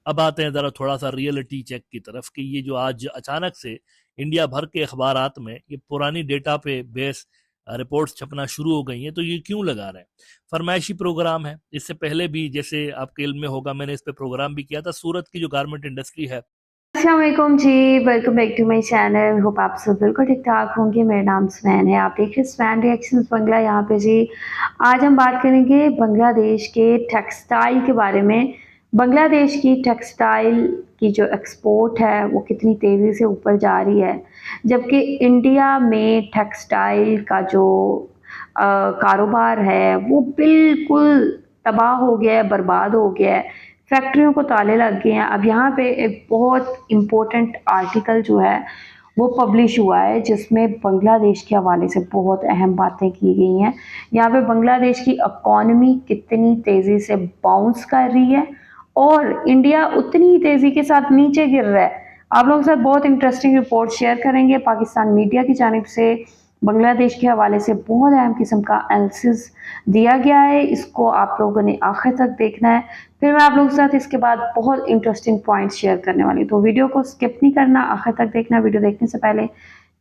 अब आते हैं ज़रा थोड़ा सा रियलिटी चेक की तरफ कि ये जो आज अचानक से इंडिया भर के अखबारात में ये पुरानी डेटा पे बेस रिपोर्ट्स छपना शुरू हो गई हैं, तो ये क्यों लगा रहे हैं? फरमाइशी प्रोग्राम है। इससे पहले भी जैसे आपके इल्म में होगा, मैंने इस पे प्रोग्राम भी किया था। सूरत की जो गारमेंट इंडस्ट्री है, अस्सलामुअलैकुम जी, welcome back to my channel. Hope आप सब बिल्कुल ठीक-ठाक होंगे। मेरा नाम सुमैन है, आप देख रहे हैं सुमैन रिएक्शंस बंगला यहाँ पे जी। आज हम बात करेंगे बांग्लादेश के टेक्सटाइल के बारे में। बांग्लादेश की टेक्सटाइल की जो एक्सपोर्ट है वो कितनी तेज़ी से ऊपर जा रही है, जबकि इंडिया में टेक्सटाइल का जो कारोबार है वो बिल्कुल तबाह हो गया है, बर्बाद हो गया है। फैक्ट्रियों को ताले लग गए हैं। अब यहाँ पे एक बहुत इम्पोर्टेंट आर्टिकल जो है वो पब्लिश हुआ है, जिसमें बांग्लादेश के हवाले से बहुत अहम बातें की गई हैं। यहाँ पे बांग्लादेश की इकॉनमी कितनी तेज़ी से बाउंस कर रही है और इंडिया उतनी ही तेज़ी के साथ नीचे गिर रहा है। आप लोगों के साथ बहुत इंटरेस्टिंग रिपोर्ट शेयर करेंगे। पाकिस्तान मीडिया की जानिब से बांग्लादेश के हवाले से बहुत अहम किस्म का एनालिसिस दिया गया है। इसको आप लोगों ने आखिर तक देखना है। फिर मैं आप लोगों के साथ इसके बाद बहुत इंटरेस्टिंग पॉइंट्स शेयर करने वाली हूँ, तो वीडियो को स्किप नहीं करना, आखिर तक देखना। वीडियो देखने से पहले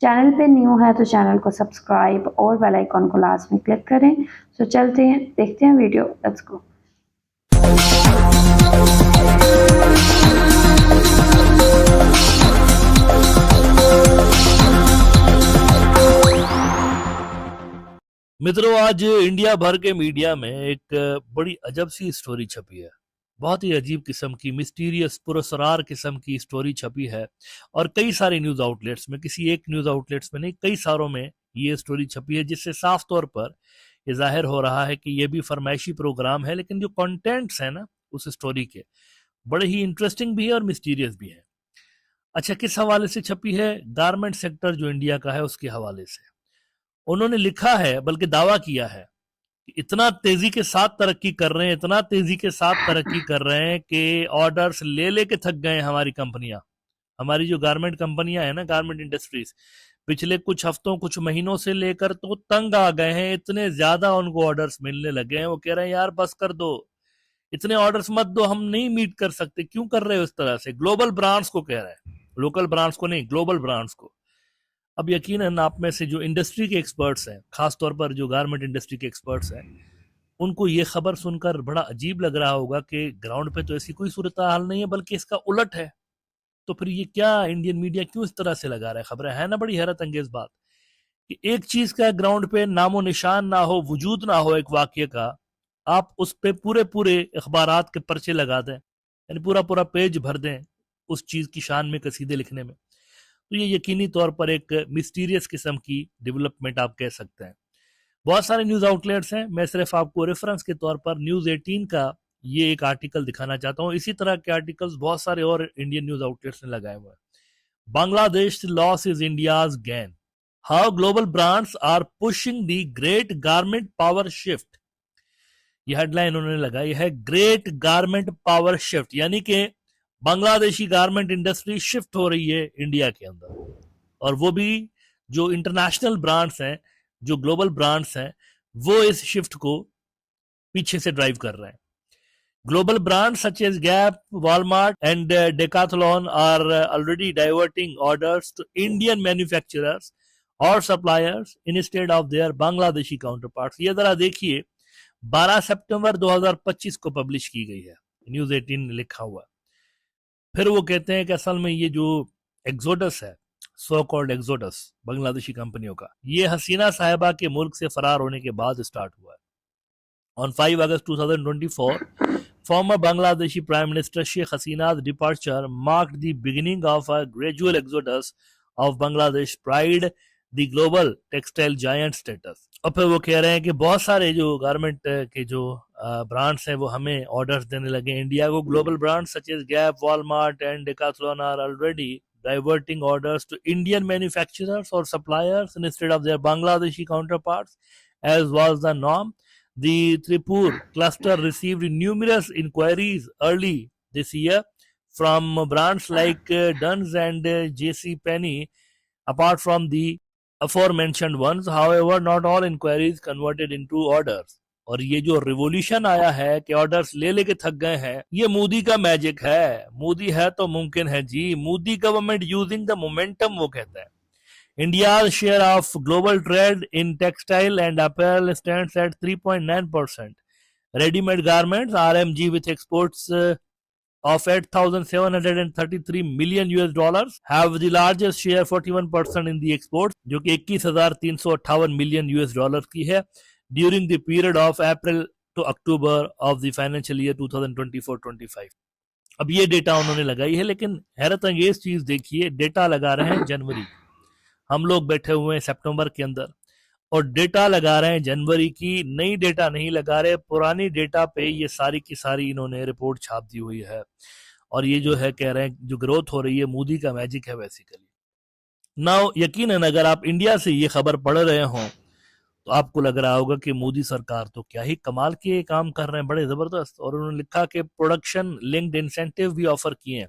चैनल पे न्यू है तो चैनल को सब्सक्राइब और बेल आइकन को लाजमी क्लिक करें। तो चलते हैं, देखते हैं वीडियो, लेट्स गो। मित्रों, आज इंडिया भर के मीडिया में एक बड़ी अजब सी स्टोरी छपी है। बहुत ही अजीब किस्म की, मिस्टीरियस, पुरस्कार किस्म की स्टोरी छपी है और कई सारे न्यूज आउटलेट्स में, किसी एक न्यूज आउटलेट्स में नहीं, कई सारों में ये स्टोरी छपी है, जिससे साफ तौर पर ये जाहिर हो रहा है कि ये भी फरमाइशी प्रोग्राम है, लेकिन जो कंटेंट्स है ना उस स्टोरी के, बड़े ही इंटरेस्टिंग भी है और मिस्टीरियस भी है। अच्छा, किस हवाले से छपी है? गारमेंट सेक्टर जो इंडिया का है उसके हवाले से उन्होंने लिखा है, बल्कि दावा किया है कि इतना तेजी के साथ तरक्की कर रहे हैं, इतना तेजी के साथ तरक्की कर रहे हैं कि ऑर्डर्स ले लेके थक गए हैं हमारी कंपनियां। हमारी जो गारमेंट कंपनियां है ना, गारमेंट इंडस्ट्रीज, पिछले कुछ हफ्तों, कुछ महीनों से लेकर तो तंग आ गए हैं। इतने ज्यादा उनको ऑर्डर्स मिलने लगे हैं, वो कह रहे हैं यार बस कर दो, इतने ऑर्डर्स मत दो, हम नहीं मीट कर सकते। क्यों कर रहे हो इस तरह से? ग्लोबल ब्रांड्स को कह रहे हैं, लोकल ब्रांड्स को नहीं, ग्लोबल ब्रांड्स को। अब यकीनन आप में से जो इंडस्ट्री के एक्सपर्ट्स हैं, खासतौर पर जो गारमेंट इंडस्ट्री के एक्सपर्ट्स हैं, उनको ये खबर सुनकर बड़ा अजीब लग रहा होगा कि ग्राउंड पे तो ऐसी कोई सूरत हाल नहीं है, बल्कि इसका उलट है। तो फिर ये क्या इंडियन मीडिया क्यों इस तरह से लगा रहा है खबरें? है ना बड़ी हैरत अंगेज बात कि एक चीज का ग्राउंड पे नामो निशान ना हो, वजूद ना हो एक वाक्य का, आप उस पे पूरे पूरे अखबारात के पर्चे लगा दें, यानी पूरा पूरा पेज भर दें उस चीज की शान में कसीदे लिखने में। तो ये यकीनी तौर पर एक मिस्टीरियस किस्म की डेवलपमेंट आप कह सकते हैं। बहुत सारे न्यूज आउटलेट्स हैं, मैं सिर्फ आपको रेफरेंस के तौर पर न्यूज 18 का ये एक आर्टिकल दिखाना चाहता हूँ। इसी तरह के आर्टिकल्स बहुत सारे और इंडियन न्यूज आउटलेट्स ने लगाए हुए हैं। Bangladesh loss is India's gain, how global brands are pushing the great garment power shift. ये हेडलाइन उन्होंने लगाई है, ग्रेट गारमेंट पावर शिफ्ट, यानी कि बांग्लादेशी गारमेंट इंडस्ट्री शिफ्ट हो रही है इंडिया के अंदर, और वो भी जो इंटरनेशनल ब्रांड्स हैं, जो ग्लोबल ब्रांड्स हैं, वो इस शिफ्ट को पीछे से ड्राइव कर रहे हैं। Global brands such as Gap, Walmart, and Decathlon are already diverting orders to Indian manufacturers or suppliers instead of their Bangladeshi counterparts. ये जरा देखिए, 12 सितंबर 2025 को पब्लिश की गई है, न्यूज 18 ने लिखा हुआ। फिर वो कहते हैं कि असल में ये जो एक्सोडस है, सो कॉल्ड एक्सोडस बांग्लादेशी कंपनियों का, ये हसीना साहिबा के मुल्क से फरार होने के बाद स्टार्ट हुआ है। On 5 August 2024, former Bangladeshi Prime Minister Sheikh Hasina's departure marked the beginning of a gradual exodus of Bangladesh pride, the global textile giant status. और फिर वो कह रहे हैं कि बहुत सारे जो गारमेंट के जो ब्रांड्स हैं वो हमें ऑर्डर्स देने लगे इंडिया को। Global brands such as Gap, Walmart and Decathlon are already diverting orders to Indian manufacturers or suppliers instead of their Bangladeshi counterparts, as was the norm. The Tripur cluster received numerous inquiries early this year from brands like Duns and J.C. Penney. Apart from the aforementioned ones, however, not all inquiries converted into orders. और ये जो revolution आया है कि orders ले लेके थक गए हैं, ये मोदी का मैजिक है। मोदी है तो मुमकिन है जी। Modi government using the momentum, वो कहता है। India's share of global trade in textile and apparel stands at 3.9%. Ready-made garments (RMG) with exports of 8,733 million US dollars have the largest share 41% in the exports, जो कि 21,358 million US dollars की है during the period of April to October of the financial year 2024-25. अब ये data उन्होंने लगाई है, लेकिन हैरत अंगेज चीज देखिए, डेटा लगा रहे हैं जनवरी, हम लोग बैठे हुए हैं सितंबर के अंदर और डेटा लगा रहे हैं जनवरी की। नई डेटा नहीं लगा रहे, पुरानी डेटा पे ये सारी की सारी इन्होंने रिपोर्ट छाप दी हुई है। और ये जो है कह रहे हैं जो ग्रोथ हो रही है मोदी का मैजिक है बेसिकली। नाउ यकीनन अगर आप इंडिया से ये खबर पढ़ रहे हो तो आपको लग रहा होगा कि मोदी सरकार तो क्या ही कमाल के काम कर रहे हैं, बड़े जबरदस्त। और उन्होंने लिखा कि प्रोडक्शन लिंक्ड इंसेंटिव भी ऑफर किए हैं।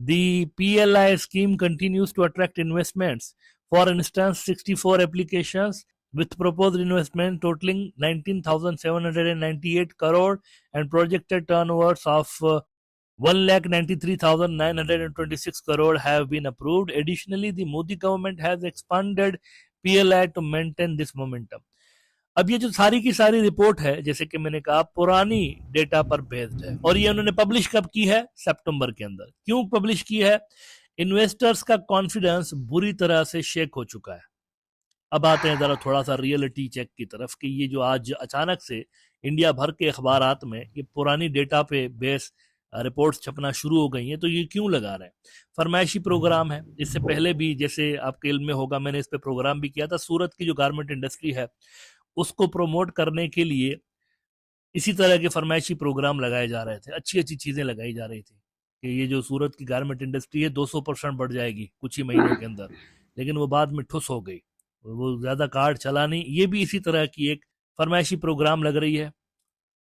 दी PLI scheme continues to attract investments. For instance, 64 applications with proposed investment totaling 19,798 crore and projected turnovers of 1,93,926 crore have been approved. Additionally, the Modi government has expanded PLI to maintain this momentum. अब ये जो सारी की सारी report है, जैसे कि मैंने कहा, पुरानी डेटा पर बेस्ड है और ये उन्होंने पब्लिश कब की है? सितंबर के अंदर। क्यों पब्लिश की है? इन्वेस्टर्स का कॉन्फिडेंस बुरी तरह से शेक हो चुका है। अब आते हैं जरा थोड़ा सा रियलिटी चेक की तरफ कि ये जो आज अचानक से इंडिया भर के अखबारात में ये पुरानी डेटा पे बेस रिपोर्ट्स छपना शुरू हो गई हैं, तो ये क्यों लगा रहे हैं? फरमाइशी प्रोग्राम है। इससे पहले भी जैसे आपके इल्म में होगा, मैंने इस पे प्रोग्राम भी किया था। सूरत की जो गारमेंट इंडस्ट्री है उसको प्रमोट करने के लिए इसी तरह के फरमाइशी प्रोग्राम लगाए जा रहे थे, अच्छी अच्छी चीजें लगाई जा रही थी कि ये जो सूरत की गारमेंट इंडस्ट्री है 200% बढ़ जाएगी कुछ ही महीनों के अंदर, लेकिन वो बाद में ठुस हो गई, वो ज्यादा कार्ड चला नहीं। ये भी इसी तरह की एक फरमाइशी प्रोग्राम लग रही है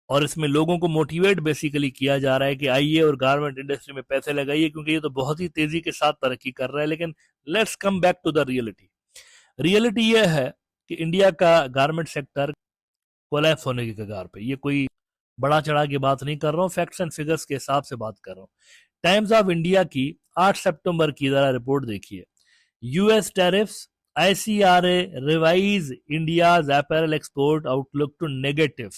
और इसमें लोगों को मोटिवेट बेसिकली किया जा रहा है कि आइए और गारमेंट इंडस्ट्री में पैसे लगाइए, क्योंकि ये तो बहुत ही तेजी के साथ तरक्की कर रहा है। लेकिन let's come back to the reality. Reality ये है कि इंडिया का गारमेंट सेक्टर कोलैप्स होने की कगार पे। ये कोई बड़ा चढ़ा की बात नहीं कर रहा हूँ, फैक्ट्स एंड फिगर्स के हिसाब से बात कर रहा हूँ। टाइम्स ऑफ इंडिया की 8 सितंबर की जरा रिपोर्ट देखिए। US tariffs, ICRA revise India's apparel export outlook to negative.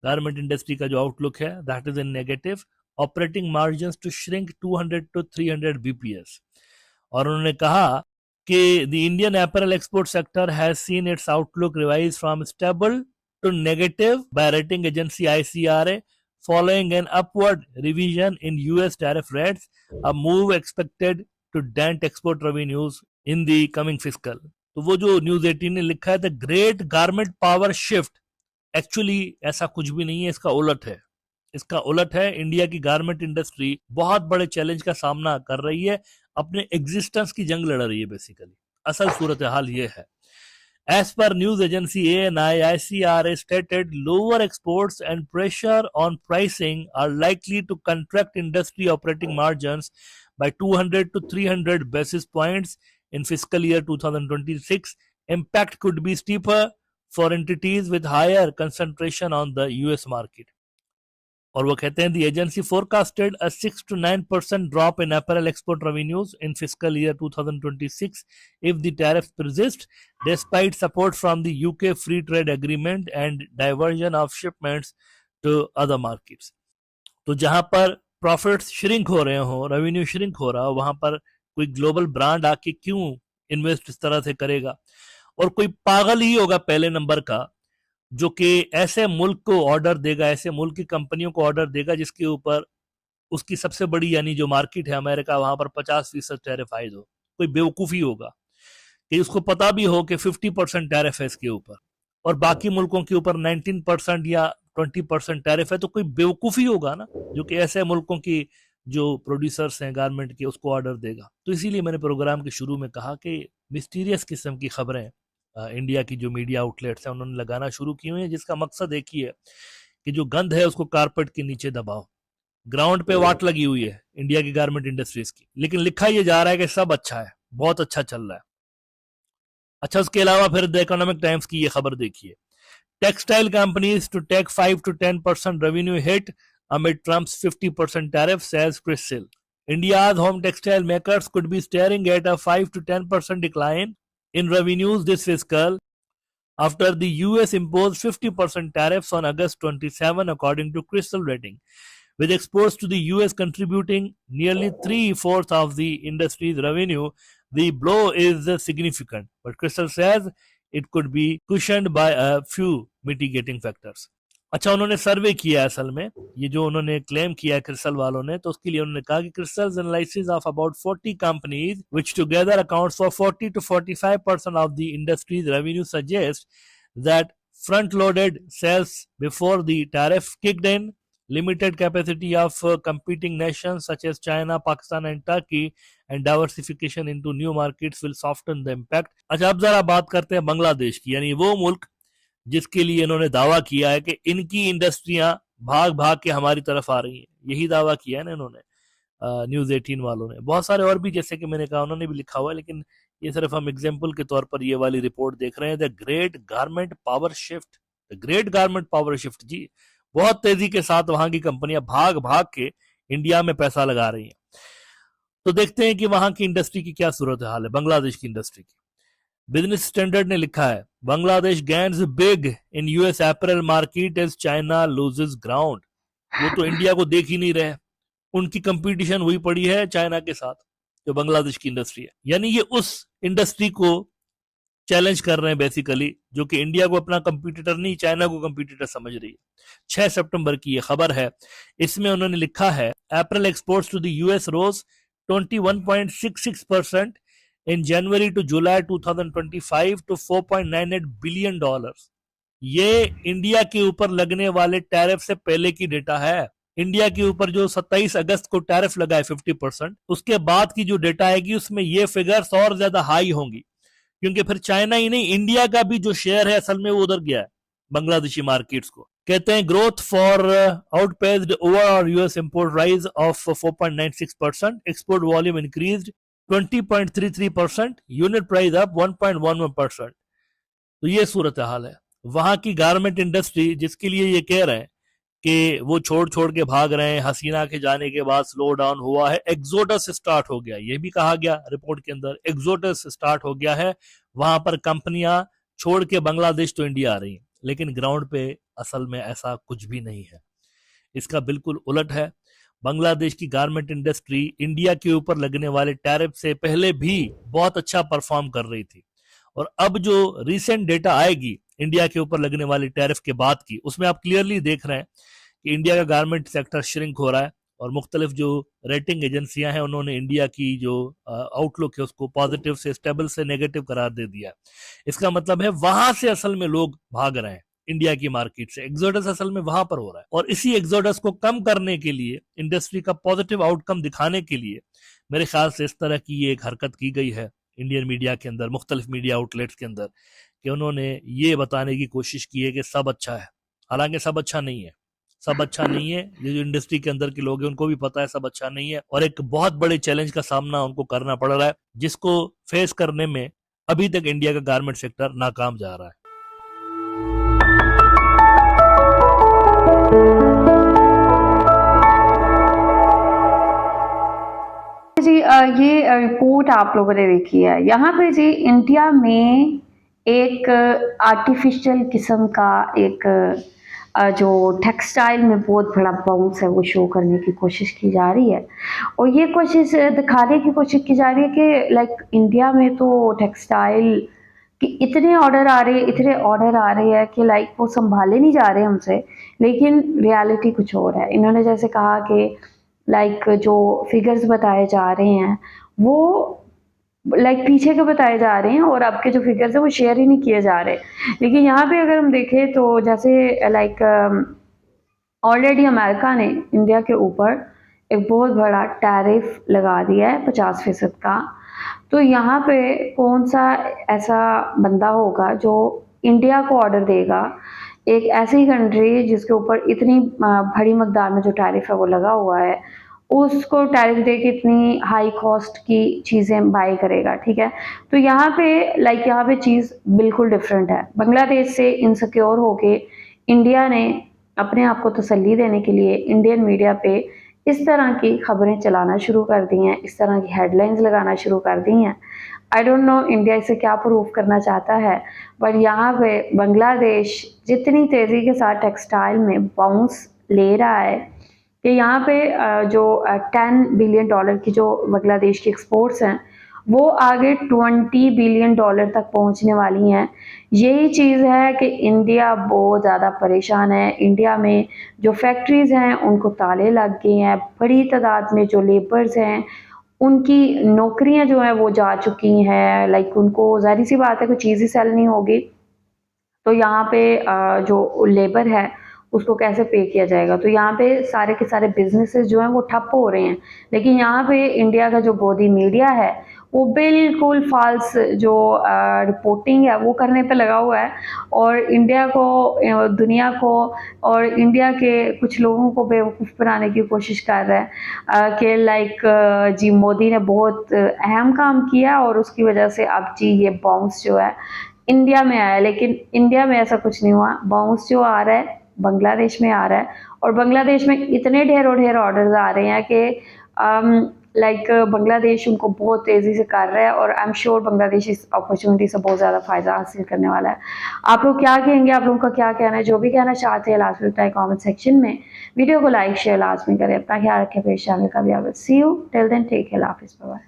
Garment industry का जो आउटलुक है that is in negative. Operating margins to shrink 200 to 300 BPS। और उन्होंने कहा कि the Indian apparel export sector has seen its outlook revise from stable to negative by rating agency ICRA following an upward revision in US tariff rates, a move expected to dent export revenues in the coming fiscal। तो वो जो news 18 ने लिखा है the great garment power shift, actually ऐसा कुछ भी नहीं है, इसका उलट है। इसका उलट है, इंडिया की गारमेंट इंडस्ट्री बहुत बड़े चैलेंज का सामना कर रही है, अपने एग्जिस्टेंस की जंग लड़ रही है बेसिकली। असल सूरत हाल ये है। As per news agency ANI, ICRA stated lower exports and pressure on pricing are likely to contract industry operating margins by 200 to 300 basis points in fiscal year 2026. Impact could be steeper for entities with higher concentration on the US market. और वो कहते हैं the agency forecasted a 6 to 9% drop in apparel export revenues in fiscal year 2026 if the tariffs persist, despite support from the UK free trade agreement and diversion of shipments to other markets। तो जहां पर profits shrink हो रहे हो, revenue shrink हो रहा हो, वहां पर कोई ग्लोबल ब्रांड आके क्यों इन्वेस्ट इस तरह से करेगा? और कोई पागल ही होगा पहले नंबर का जो कि ऐसे मुल्क को ऑर्डर देगा, ऐसे मुल्क की कंपनियों को ऑर्डर देगा जिसके ऊपर उसकी सबसे बड़ी यानी जो मार्केट है अमेरिका, वहां पर 50% टैरिफ आयद हो। कोई बेवकूफी होगा कि उसको पता भी हो कि 50% टैरिफ है इसके ऊपर और बाकी मुल्कों के ऊपर 19% या 20% टैरिफ है, तो कोई बेवकूफी होगा ना जो कि ऐसे मुल्कों की जो प्रोड्यूसर्स हैं गारमेंट के उसको ऑर्डर देगा। तो इसीलिए मैंने प्रोग्राम के शुरू में कहा कि मिस्टीरियस किस्म की खबरें इंडिया की जो मीडिया आउटलेट्स हैं उन्होंने लगाना शुरू की हुई है, जिसका मकसद एक ही है कि जो गंद है उसको कारपेट के नीचे दबाओ। ग्राउंड पे वाट लगी हुई है इंडिया की गारमेंट इंडस्ट्रीज की, लेकिन लिखा ये जा रहा है कि सब अच्छा है, बहुत अच्छा चल रहा है। अच्छा, उसके अलावा फिर द इकोनॉमिक टाइम्स की ये खबर देखिए। Textile companies to take 5 to 10% revenue hit amid Trump's 50% tariff, says Chris Hill. India's home textile makers could be staring at a 5 to 10% decline in revenues this fiscal after the US imposed 50% tariffs on August 27, according to Crystal Rating. With exports to the US contributing nearly 3/4 of the industry's revenue, the blow is significant. But Crystal says it could be cushioned by a few mitigating factors. अच्छा, उन्होंने सर्वे किया असल में, ये जो उन्होंने claim किया crystal वालों ने, तो उसके लिए उन्होंने कहा कि CRISIL's analysis of about 40 companies which together accounts for 40 to 45% of the industry's revenue suggest that front loaded sales before the tariff kicked in, limited capacity of competing nations such as China, Pakistan and Turkey and diversification into new markets will soften the impact. अच्छा, अब जरा बात करते हैं बांग्लादेश की, यानी वो मुल्क जिसके लिए इन्होंने दावा किया है कि इनकी इंडस्ट्रियां भाग भाग के हमारी तरफ आ रही हैं। यही दावा किया है ना इन्होंने, न्यूज 18 वालों ने। बहुत सारे और भी, जैसे कि मैंने कहा, उन्होंने भी लिखा हुआ है, लेकिन ये सिर्फ हम एग्जाम्पल के तौर पर ये वाली रिपोर्ट देख रहे हैं। The great garment power shift, the great garment power shift जी, बहुत तेजी के साथ वहां की कंपनियां भाग भाग के इंडिया में पैसा लगा रही हैं। तो देखते हैं कि वहां की इंडस्ट्री की क्या सूरत हाल है, बांग्लादेश की इंडस्ट्री की। बिजनेस स्टैंडर्ड ने लिखा है, Bangladesh gains big in US apparel market as China loses ground. वो तो इंडिया को देख ही नहीं रहे, उनकी कंपटीशन हुई पड़ी है चाइना के साथ, जो बांग्लादेश की इंडस्ट्री है। यानी ये उस इंडस्ट्री को चैलेंज कर रहे हैं बेसिकली, जो कि इंडिया को अपना कंपटीटर नहीं, चाइना को कंपटीटर समझ रही है। 6 सितंबर की ये खबर है। इसमें उन्होंने लिखा है, April exports to the US rose 21.66% in January to July 2025 to $4.98 billion। ये इंडिया के ऊपर लगने वाले टैरिफ से पहले की डेटा है। इंडिया के ऊपर जो 27 अगस्त को टैरिफ लगा है 50%, उसके बाद की जो डेटा आएगी उसमें ये फिगर्स और ज्यादा हाई होंगी, क्योंकि फिर चाइना ही नहीं, इंडिया का भी जो शेयर है असल में वो उधर गया है बांग्लादेशी मार्केट्स को। कहते हैं growth for outpaced overall US import rise of 4.96%, export volume increased 20.33%, unit price up 1.11%। तो ये सूरत हाल है वहां की गारमेंट इंडस्ट्री, जिसके लिए ये कह रहे हैं कि वो छोड़ छोड़ के भाग रहे हैं, हसीना के जाने के बाद स्लो डाउन हुआ है, एक्सोडस स्टार्ट हो गया। ये भी कहा गया रिपोर्ट के अंदर, एक्सोडस स्टार्ट हो गया है। वहां पर कंपनियां छोड़ के बांग्लादेश तो इंडिया आ रही हैं, लेकिन ग्राउंड पे असल में ऐसा कुछ भी नहीं है। इसका बिल्कुल उलट है। बांग्लादेश की गारमेंट इंडस्ट्री इंडिया के ऊपर लगने वाले टैरिफ से पहले भी बहुत अच्छा परफॉर्म कर रही थी, और अब जो रिसेंट डेटा आएगी इंडिया के ऊपर लगने वाली टैरिफ के बाद की, उसमें आप क्लियरली देख रहे हैं कि इंडिया का गारमेंट सेक्टर श्रिंक हो रहा है, और मुख्तलिफ जो रेटिंग एजेंसियां हैं उन्होंने इंडिया की जो आउटलुक है उसको पॉजिटिव से स्टेबल से नेगेटिव करार दे दिया। इसका मतलब है वहां से असल में लोग भाग रहे हैं, इंडिया की मार्केट से। एक्सोडस असल में वहां पर हो रहा है, और इसी एक्सोडस को कम करने के लिए, इंडस्ट्री का पॉजिटिव आउटकम दिखाने के लिए, मेरे ख्याल से इस तरह की ये एक हरकत की गई है इंडियन मीडिया के अंदर, मुख्तलिफ मीडिया आउटलेट्स के अंदर, कि उन्होंने ये बताने की कोशिश की है कि सब अच्छा है। हालांकि सब अच्छा नहीं है, सब अच्छा नहीं है। ये जो इंडस्ट्री के अंदर के लोग हैं उनको भी पता है सब अच्छा नहीं है, और एक बहुत बड़े चैलेंज का सामना उनको करना पड़ रहा है, जिसको फेस करने में अभी तक इंडिया का गारमेंट सेक्टर नाकाम जा रहा है। जी ये रिपोर्ट आप लोगों ने देखी है। यहाँ पे जी इंडिया में एक आर्टिफिशियल किस्म का एक जो टेक्सटाइल में बहुत बड़ा बाउंस है वो शो करने की कोशिश की जा रही है, और ये कोशिश दिखाने की कोशिश की जा रही है कि लाइक इंडिया में तो टेक्सटाइल कि इतने ऑर्डर आ रहे, इतने ऑर्डर आ रहे हैं कि लाइक वो संभाले नहीं जा रहे हमसे, लेकिन रियलिटी कुछ और है। इन्होंने जैसे कहा कि लाइक जो फिगर्स बताए जा रहे हैं वो लाइक पीछे के बताए जा रहे हैं, और अब के जो फिगर्स हैं वो शेयर ही नहीं किए जा रहे। लेकिन यहाँ पे अगर हम देखें तो जैसे लाइक ऑलरेडी अमेरिका ने इंडिया के ऊपर एक बहुत बड़ा टैरिफ लगा दिया है 50% का। तो यहाँ पे कौन सा ऐसा बंदा होगा जो इंडिया को ऑर्डर देगा, एक ऐसी कंट्री जिसके ऊपर इतनी बड़ी मकदार में जो टैरिफ है वो लगा हुआ है, उसको टैरिफ दे के इतनी हाई कॉस्ट की चीज़ें बाय करेगा, ठीक है। तो यहाँ पे यहाँ पे चीज़ बिल्कुल डिफरेंट है। बांग्लादेश से इनसिक्योर होके इंडिया ने अपने आप को तसल्ली देने के लिए इंडियन मीडिया पे इस तरह की खबरें चलाना शुरू कर दी हैं, इस तरह की हेडलाइंस लगाना शुरू कर दी हैं। आई डोंट नो इंडिया इसे क्या प्रूव करना चाहता है, बट यहाँ पे बांग्लादेश जितनी तेज़ी के साथ टेक्सटाइल में बाउंस ले रहा है कि यहाँ पे जो $10 बिलियन की जो बांग्लादेश की एक्सपोर्ट्स हैं वो आगे $20 बिलियन तक पहुँचने वाली हैं। यही चीज़ है कि इंडिया बहुत ज़्यादा परेशान है। इंडिया में जो फैक्ट्रीज़ हैं उनको ताले लग गए हैं, बड़ी तादाद में जो लेबर्स हैं उनकी नौकरियां जो हैं वो जा चुकी हैं। उनको ज़ाहिर सी बात है कोई चीज़ ही सेल नहीं होगी तो यहाँ पे जो लेबर है उसको कैसे पे किया जाएगा। तो यहाँ पे सारे के सारे बिजनेसेस जो हैं वो ठप हो रहे हैं। लेकिन यहाँ पे इंडिया का जो गोदी मीडिया है वो बिल्कुल फाल्स जो रिपोर्टिंग है वो करने पे लगा हुआ है और इंडिया को दुनिया को और इंडिया के कुछ लोगों को बेवकूफ़ बनाने की कोशिश कर रहा है कि जी मोदी ने बहुत अहम काम किया और उसकी वजह से अब जी ये बाउंस जो है इंडिया में आया। लेकिन इंडिया में ऐसा कुछ नहीं हुआ। बाउंस जो आ रहा है बांग्लादेश में आ रहा है और बांग्लादेश में इतने ढेरों ढेर ऑर्डर्स आ रहे हैं कि बांग्लादेश उनको बहुत तेज़ी से कर रहा है और आई एम श्योर बांग्लादेश इस अपॉर्चुनिटी से बहुत ज़्यादा फ़ायदा हासिल करने वाला है। आप लोग क्या कहेंगे? आप लोगों का क्या कहना है? जो भी कहना चाहते हैं लास्ट में बताएं कमेंट सेक्शन में। वीडियो को लाइक शेयर लाजमी करें। अपना ख्याल रखें। पेश शामिल का भी। See you till then take care. हाफिज़। बाय।